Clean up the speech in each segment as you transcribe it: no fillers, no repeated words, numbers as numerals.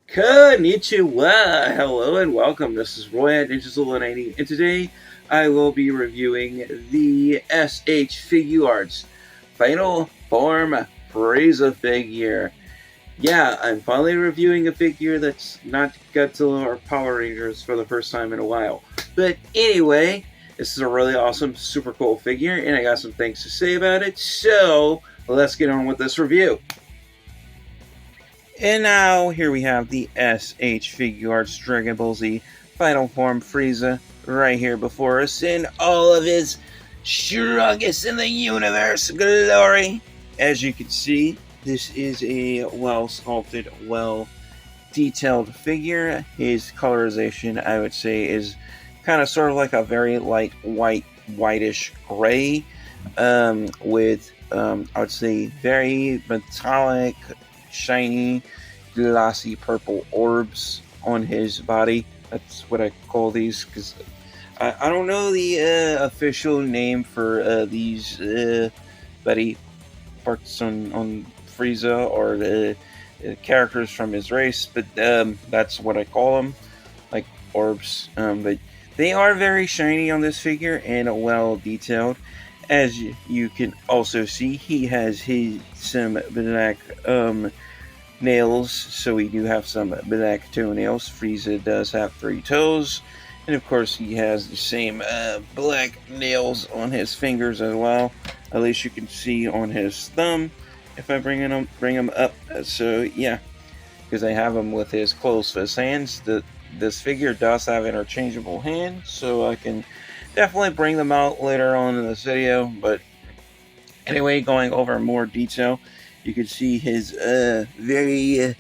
Konnichiwa! Hello and welcome. This is Roy at Digital180, and today I will be reviewing the S.H.FiguArts Final Form Frieza figure. Yeah, I'm finally reviewing a figure that's not Godzilla or Power Rangers for the first time in a while. But anyway, this is a really awesome, super cool figure, and I got some things to say about it, so let's get on with this review. And now, here we have the S.H.FiguArts Dragon Ball Z Final Form Frieza right here before us in all of his strongest in the universe glory. As you can see, this is a well-sculpted, well-detailed figure. His colorization, I would say, is kind of sort of like a very light whitish gray with, I would say, very metallic, shiny, glossy purple orbs on his body. That's what I call these, because I don't know the official name for these body parts on Frieza or the characters from his race, but that's what I call them, like orbs. But they are very shiny on this figure and well detailed. As you can also see, he has some black nails, so we do have some black toenails. Frieza does have 3 toes, and of course he has the same black nails on his fingers as well. At least you can see on his thumb if I bring him up. So yeah, because I have him with his closed fist hands. This figure does have interchangeable hands, so I can definitely bring them out later on in this video. But anyway, going over more detail, you can see his very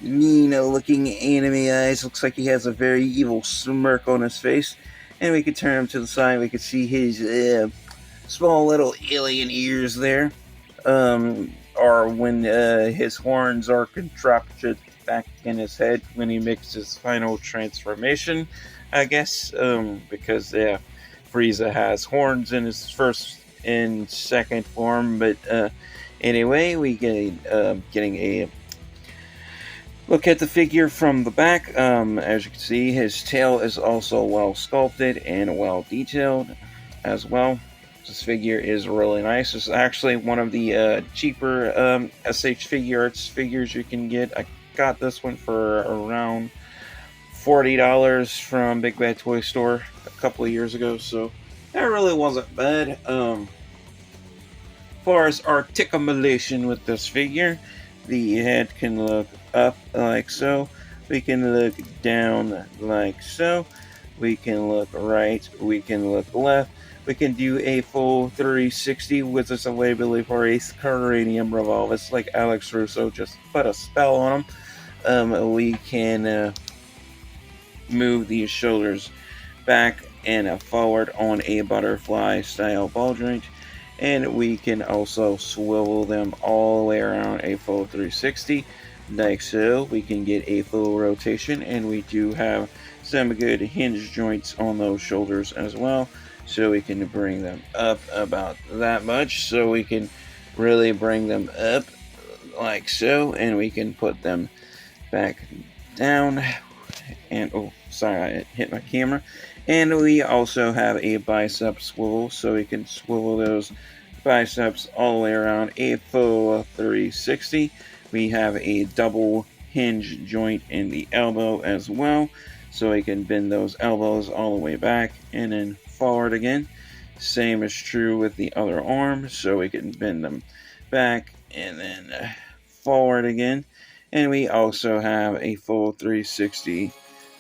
mean looking anime eyes. Looks like he has a very evil smirk on his face. And we can turn him to the side. We can see his small little alien ears there. Or when his horns are contracted back in his head when he makes his final transformation, I guess. Because Frieza has horns in his first and second form. But anyway, we getting a look at the figure from the back. As you can see, his tail is also well sculpted and well detailed as well. This figure is really nice. It's actually one of the cheaper S.H.FiguArts figures you can get. I got this one for around $40 from Big Bad Toy Store a couple of years ago, so that really wasn't bad. As far as articulation with this figure, the head can look up like so, we can look down like so, we can look right, we can look left, we can do a full 360 with this availability for a cranium revolve. It's like Alex Russo just put a spell on him. We can move these shoulders back and forward on a butterfly style ball joint, and we can also swivel them all the way around a full 360 like so. We can get a full rotation, and we do have some good hinge joints on those shoulders as well, so we can bring them up about that much, so we can really bring them up like so, and we can put them back down. And oh, sorry, I hit my camera. And we also have a bicep swivel, so we can swivel those biceps all the way around a full 360. We have a double hinge joint in the elbow as well, so we can bend those elbows all the way back and then forward again. Same is true with the other arm, so we can bend them back and then forward again. And we also have a full 360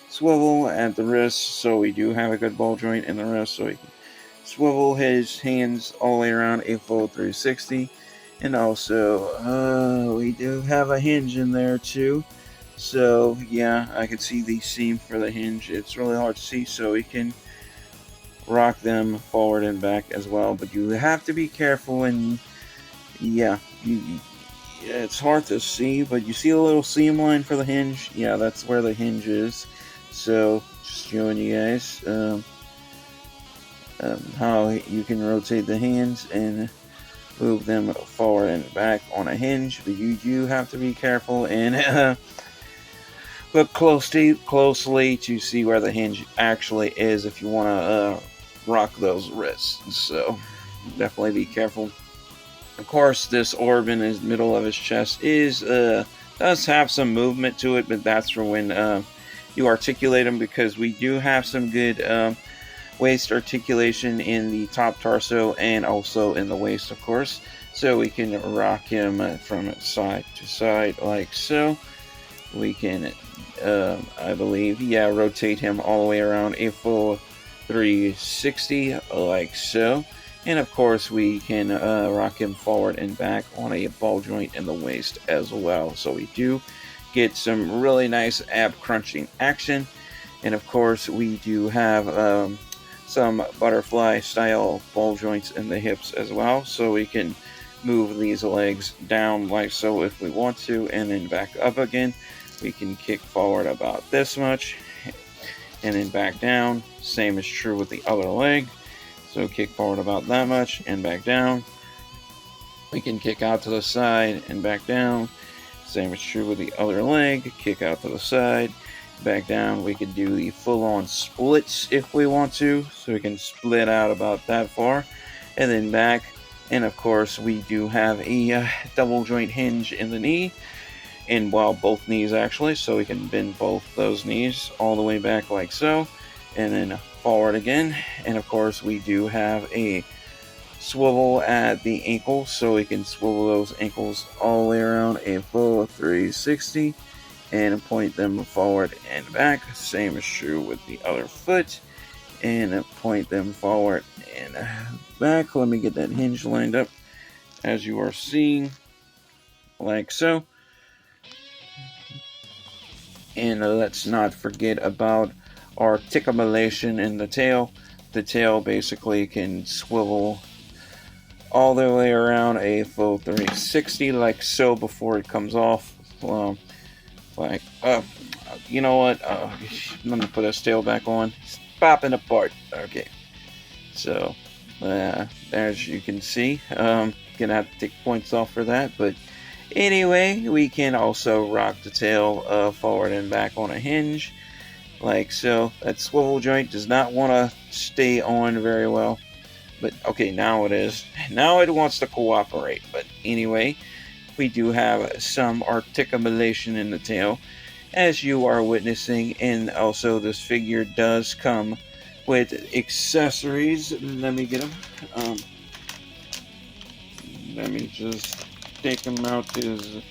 swivel at the wrist, so we do have a good ball joint in the wrist, so we can swivel his hands all the way around a full 360. And also, we do have a hinge in there too. So yeah, I can see the seam for the hinge. It's really hard to see, so we can rock them forward and back as well. But you have to be careful, and yeah, it's hard to see, but you see a little seam line for the hinge? Yeah, that's where the hinge is. So, just showing you guys how you can rotate the hands and move them forward and back on a hinge, but you do have to be careful and look closely to see where the hinge actually is if you want to rock those wrists. So definitely be careful. Of course, this orb in the middle of his chest does have some movement to it, but that's for when you articulate him, because we do have some good waist articulation in the top torso and also in the waist, of course. So we can rock him from side to side like so. We can, I believe, rotate him all the way around a full 360 like so. And of course we can rock him forward and back on a ball joint in the waist as well. So we do get some really nice ab crunching action. And of course we do have some butterfly style ball joints in the hips as well. So we can move these legs down like so if we want to, and then back up again. We can kick forward about this much and then back down. Same is true with the other leg. So kick forward about that much and back down. We can kick out to the side and back down. Same is true with the other leg. Kick out to the side, back down. We can do the full-on splits if we want to. So we can split out about that far and then back. And of course we do have a double joint hinge in the knee. And both knees actually, so we can bend both those knees all the way back like so, and then forward again. And of course we do have a swivel at the ankle, so we can swivel those ankles all the way around a full 360 and point them forward and back. Same is true with the other foot, and point them forward and back. Let me get that hinge lined up as you are seeing like so. And let's not forget about articulation in the tail. The tail basically can swivel all the way around a full 360 like so before it comes off. You know what? Let me put his tail back on. It's popping apart. Okay. So, as you can see, gonna have to take points off for that, but anyway, we can also rock the tail forward and back on a hinge, like so. That swivel joint does not want to stay on very well, but okay, now it is. Now it wants to cooperate, but anyway, we do have some articulation in the tail, as you are witnessing, and also this figure does come with accessories. Let me get them. Let me just take him out his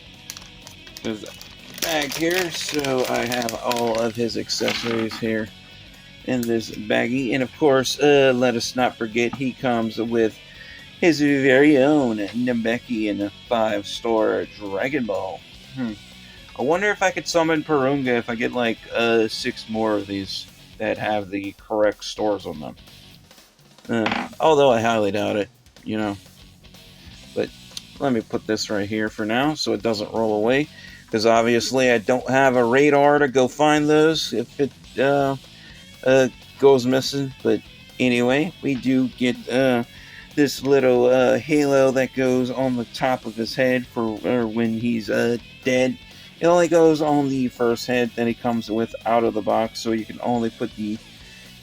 bag here. So I have all of his accessories here in this baggie, and of course let us not forget he comes with his very own Namekian 5-star Dragon Ball. I wonder if I could summon Purunga if I get like 6 more of these that have the correct stores on them. Although I highly doubt it, you know. But let me put this right here for now so it doesn't roll away, because obviously I don't have a radar to go find those if it goes missing. But anyway, we do get this little halo that goes on the top of his head for when he's dead. It only goes on the first head that he comes with out of the box, so you can only put the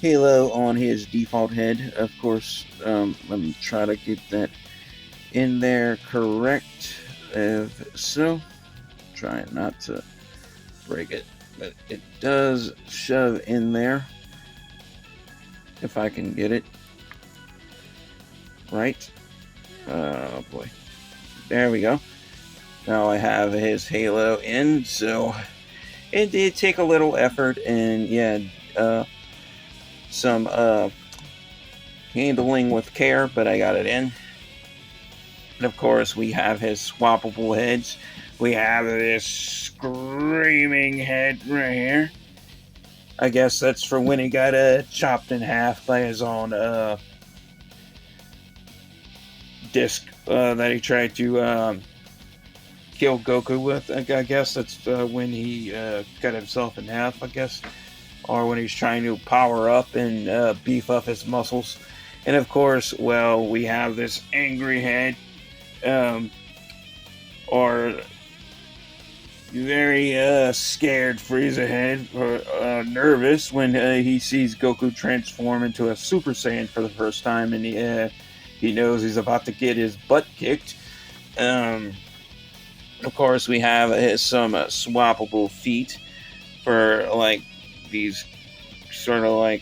halo on his default head. Of course, let me try to get that in there correct. So, try not to break it, but it does shove in there. If I can get it right. Oh boy. There we go. Now I have his halo in, so it did take a little effort and some handling with care, but I got it in. And of course we have his swappable heads. We have this screaming head right here. I guess that's for when he got chopped in half by his own disc that he tried to kill Goku with. I guess that's when he cut himself in half, I guess. Or when he's trying to power up and beef up his muscles. And of course, well, we have this angry head. or very scared Frieza head, or nervous when he sees Goku transform into a Super Saiyan for the first time, and he knows he's about to get his butt kicked. Of course, we have some swappable feet for like these sort of like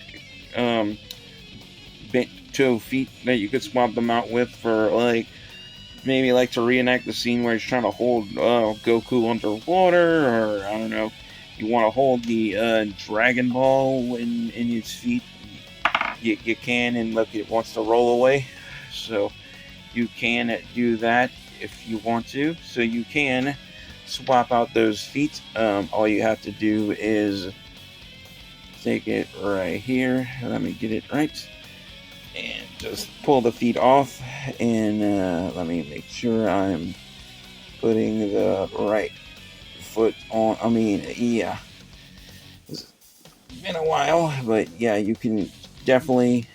toe feet that you could swap them out with for like maybe like to reenact the scene where he's trying to hold Goku underwater, or I don't know, you want to hold the Dragon Ball in his feet. You can, and look, it wants to roll away, so you can do that if you want to. So you can swap out those feet. All you have to do is take it right here. Let me get it right. And just pull the feet off. And let me make sure I'm putting the right foot on. I mean, yeah. It's been a while, but yeah, you can definitely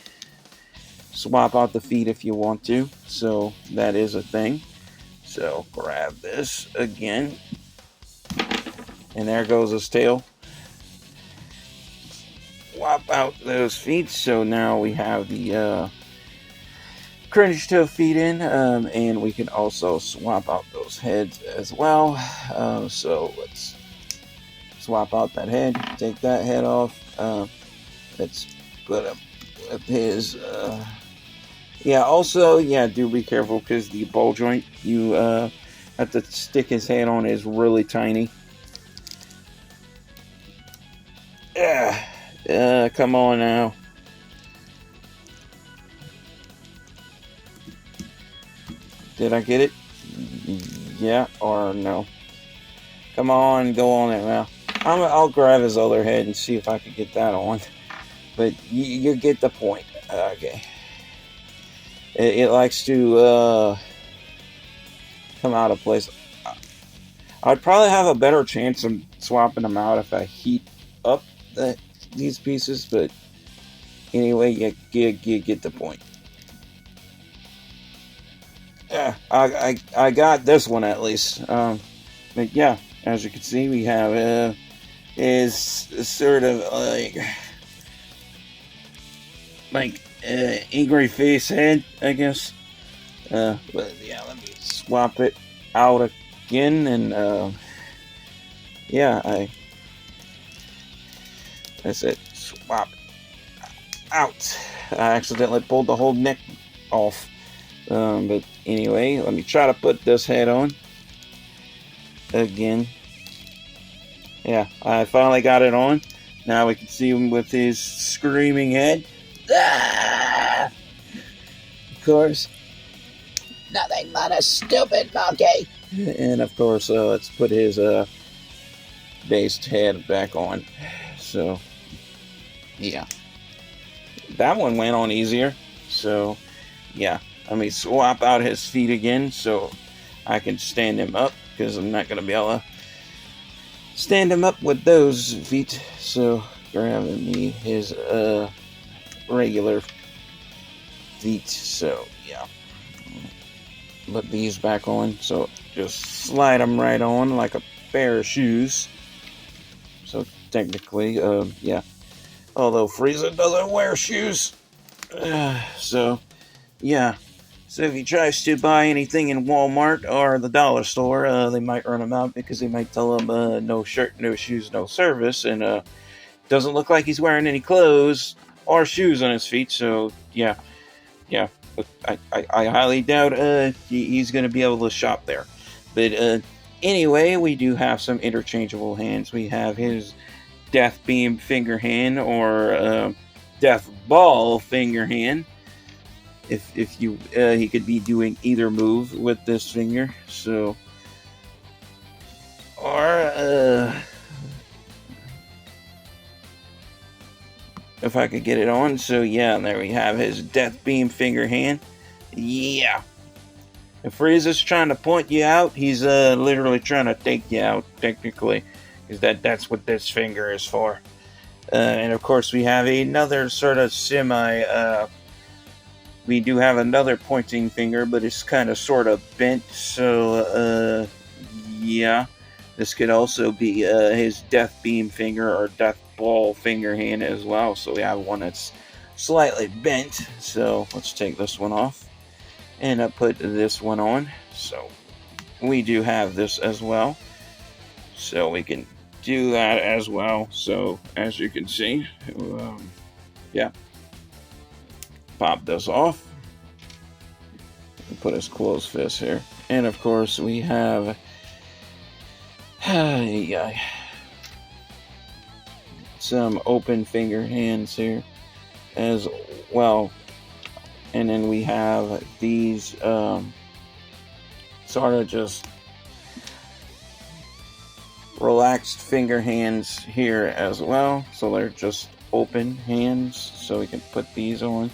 swap out the feet if you want to. So that is a thing. So grab this again. And there goes his tail. Swap out those feet. So now we have the crunch toe feet in. And we can also swap out those heads as well. So let's swap out that head. Take that head off. Let's put him with his... yeah, also, yeah, do be careful because the ball joint you have to stick his head on is really tiny. Yeah, come on now. Did I get it? Yeah or no? Come on, go on it now. I'll grab his other head and see if I can get that on. But you get the point. Okay. It likes to come out of place. I'd probably have a better chance of swapping them out if I heat up these pieces, but anyway, you get the point. Yeah, I got this one at least. But yeah, as you can see, we have is sort of like angry face head, I guess. But yeah, let me swap it out again, and yeah, that's it. Swap out. I accidentally pulled the whole neck off. But anyway, let me try to put this head on again. Yeah, I finally got it on. Now we can see him with his screaming head. Ah! Of course, nothing but a stupid monkey. And of course, let's put his based head back on. So, yeah, that one went on easier. So, yeah, let me swap out his feet again so I can stand him up, because I'm not going to be able to stand him up with those feet. So, grabbing me his regular feet. So, yeah, put these back on. So, just slide them right on like a pair of shoes. So, technically, yeah. Although Frieza doesn't wear shoes. So, yeah. So if he tries to buy anything in Walmart or the dollar store, they might run him out because they might tell him no shirt, no shoes, no service, and doesn't look like he's wearing any clothes or shoes on his feet. So yeah. But I highly doubt he's going to be able to shop there. But anyway, we do have some interchangeable hands. We have his Death Beam finger hand, or Death Ball finger hand. If you he could be doing either move with this finger. So, or if I could get it on. So yeah, there we have his Death Beam finger hand. Yeah. If Frieza's trying to point you out, he's literally trying to take you out, technically, because that's what this finger is for. And of course, we have another sort of semi we do have another pointing finger, but it's kind of sort of bent. So yeah, this could also be his death beam finger or death ball finger hand as well. So we have one that's slightly bent. So let's take this one off and put this one on. So we do have this as well. So we can do that as well. So as you can see, yeah, pop this off and put his closed fist here. And of course we have some open finger hands here as well. And then we have these sort of just relaxed finger hands here as well. So they're just open hands. So we can put these on.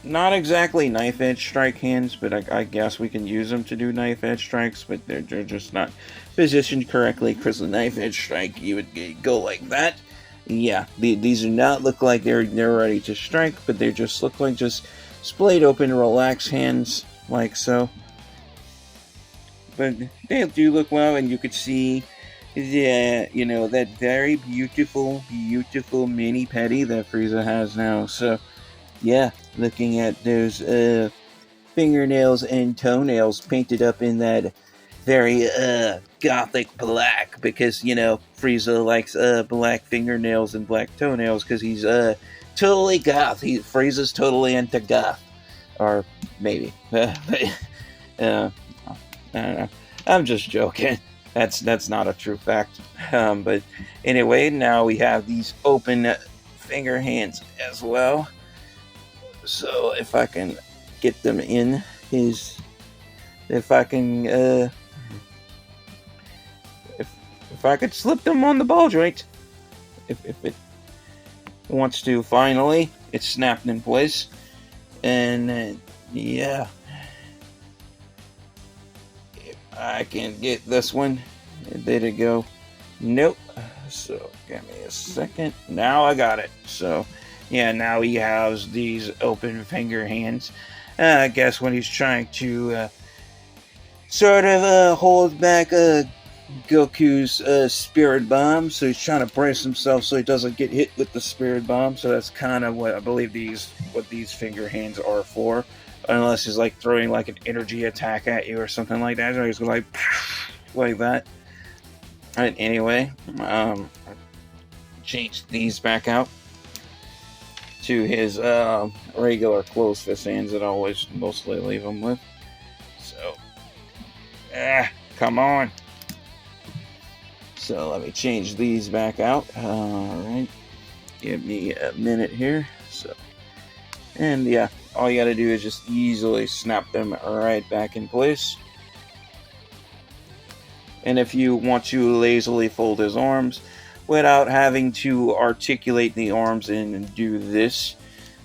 Not exactly knife edge strike hands, but I guess we can use them to do knife edge strikes, but they're just not positioned correctly, because the knife edge strike, you would go like that. Yeah, these do not look like they're ready to strike, but they just look like just splayed open, relaxed hands, like so. But they do look well, and you could see, you know, that very beautiful, beautiful mini petty that Frieza has now. So, yeah, looking at those fingernails and toenails painted up in that very gothic black, because, you know, Frieza likes black fingernails and black toenails because he's totally goth. Frieza's totally into goth. Or maybe. I don't know. I'm just joking. That's not a true fact. But anyway, now we have these open finger hands as well. So if I can get them in his, if I could slip them on the ball joint, if it wants to, finally, it's snapped in place, and yeah, if I can get this one, there to go. Nope. So give me a second. Now I got it. So. Yeah, now he has these open finger hands. I guess when he's trying to sort of hold back Goku's spirit bomb, so he's trying to brace himself so he doesn't get hit with the spirit bomb. So that's kind of what I believe these finger hands are for, unless he's like throwing like an energy attack at you or something like that. So he's going like that. And anyway, change these back out to his regular closed fist hands that I always mostly leave him with. So, come on. So let me change these back out. Alright, give me a minute here. So, and yeah, all you gotta do is just easily snap them right back in place. And if you want to lazily fold his arms without having to articulate the arms and do this,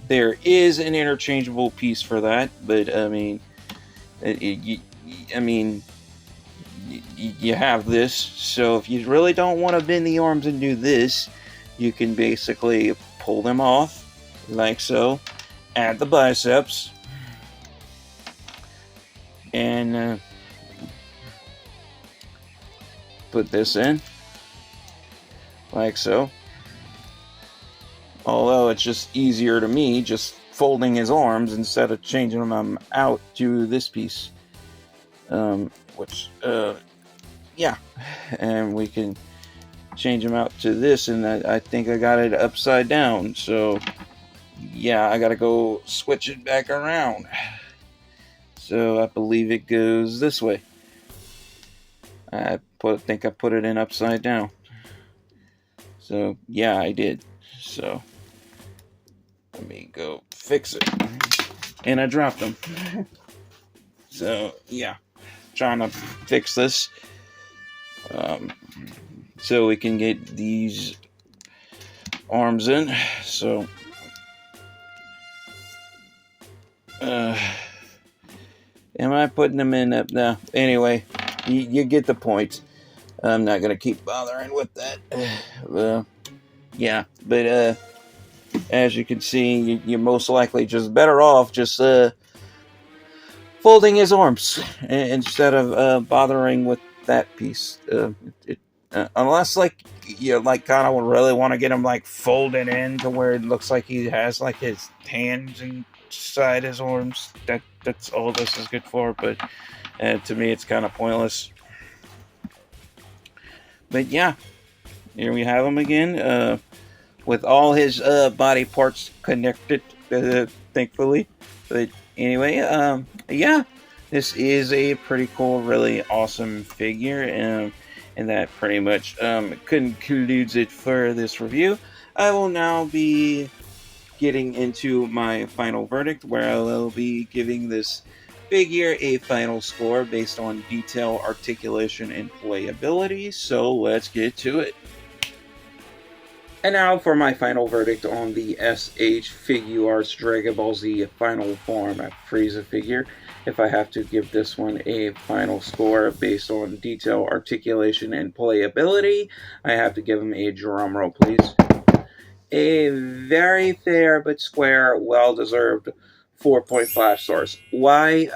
there is an interchangeable piece for that. But I mean, you have this. So if you really don't want to bend the arms and do this, you can basically pull them off like so, add the biceps, and put this in like so. Although it's just easier to me just folding his arms instead of changing them out to this piece. Which, yeah. And we can change them out to this, and I think I got it upside down. So, yeah, I gotta go switch it back around. So I believe it goes this way. I think I put it in upside down. So, yeah, I did. So, let me go fix it. And I dropped them. So, yeah. Trying to fix this. So we can get these arms in. So, am I putting them in up now? Anyway, you get the point. I'm not going to keep bothering with that. Yeah, but as you can see, you're most likely just better off just folding his arms instead of bothering with that piece. Unless like you like kind of really want to get him like folded in to where it looks like he has like his hands inside his arms. That's all this is good for. But to me, it's kind of pointless. But yeah, here we have him again, with all his body parts connected, thankfully. But anyway, yeah, this is a pretty cool, really awesome figure, and that pretty much concludes it for this review. I will now be getting into my final verdict, where I will be giving this figure a final score based on detail, articulation, and playability. So let's get to it. And now for my final verdict on the S.H.FiguArts Dragon Ball Z Final Form Frieza figure. If I have to give this one a final score based on detail, articulation, and playability, I have to give him a drum roll, please. A very fair but square, well-deserved 4.5 stars. Why?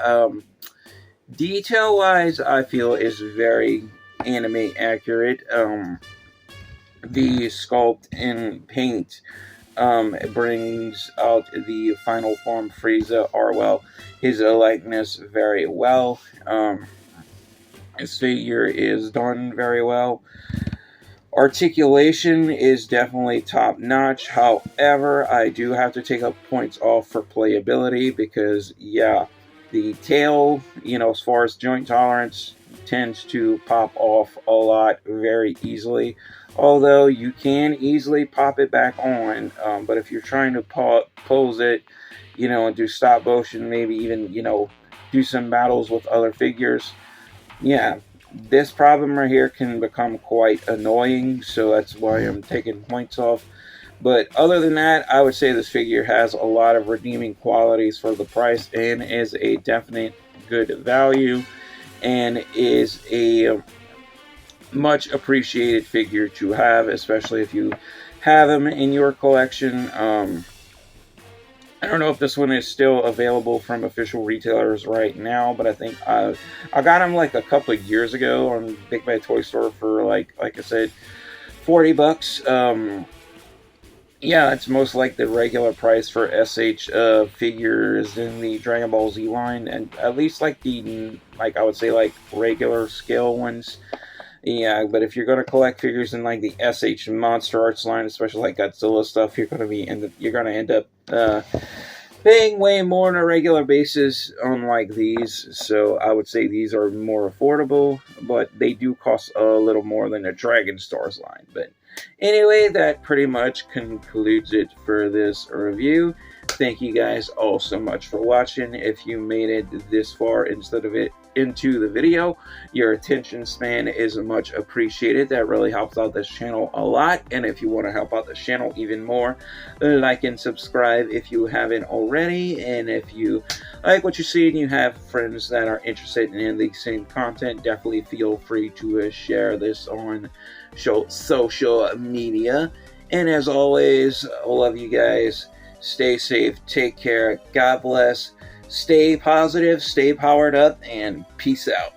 Detail-wise, I feel is very anime accurate. The sculpt and paint brings out the final form Frieza, or well, his likeness very well. His figure is done very well. Articulation is definitely top notch. However, I do have to take up points off for playability because, yeah, the tail, as far as joint tolerance, tends to pop off a lot very easily. Although you can easily pop it back on, but if you're trying to pose it, and do stop motion, maybe even, do some battles with other figures, yeah, this problem right here can become quite annoying, so that's why I'm taking points off. But other than that, I would say this figure has a lot of redeeming qualities for the price and is a definite good value and is a much appreciated figure to have, especially if you have him in your collection. I don't know if this one is still available from official retailers right now, but I think I got him like a couple of years ago on Big Bad Toy Store for like I said, $40. Yeah, it's most like the regular price for SH figures in the Dragon Ball Z line, and at least like I would say like regular scale ones. Yeah, but if you're going to collect figures in like the SH Monster Arts line, especially like Godzilla stuff, you're going to end up paying way more on a regular basis unlike these. So I would say these are more affordable, but they do cost a little more than the Dragon Stars line. But anyway, that pretty much concludes it for this review. Thank you guys all so much for watching. If you made it this far into the video, your attention span is much appreciated. That really helps out this channel a lot. And if you want to help out this channel even more, like and subscribe if you haven't already. And if you like what you see and you have friends that are interested in the same content, definitely feel free to share this on social media. And as always, I love you guys. Stay safe, take care, God bless, stay positive, stay powered up, and peace out.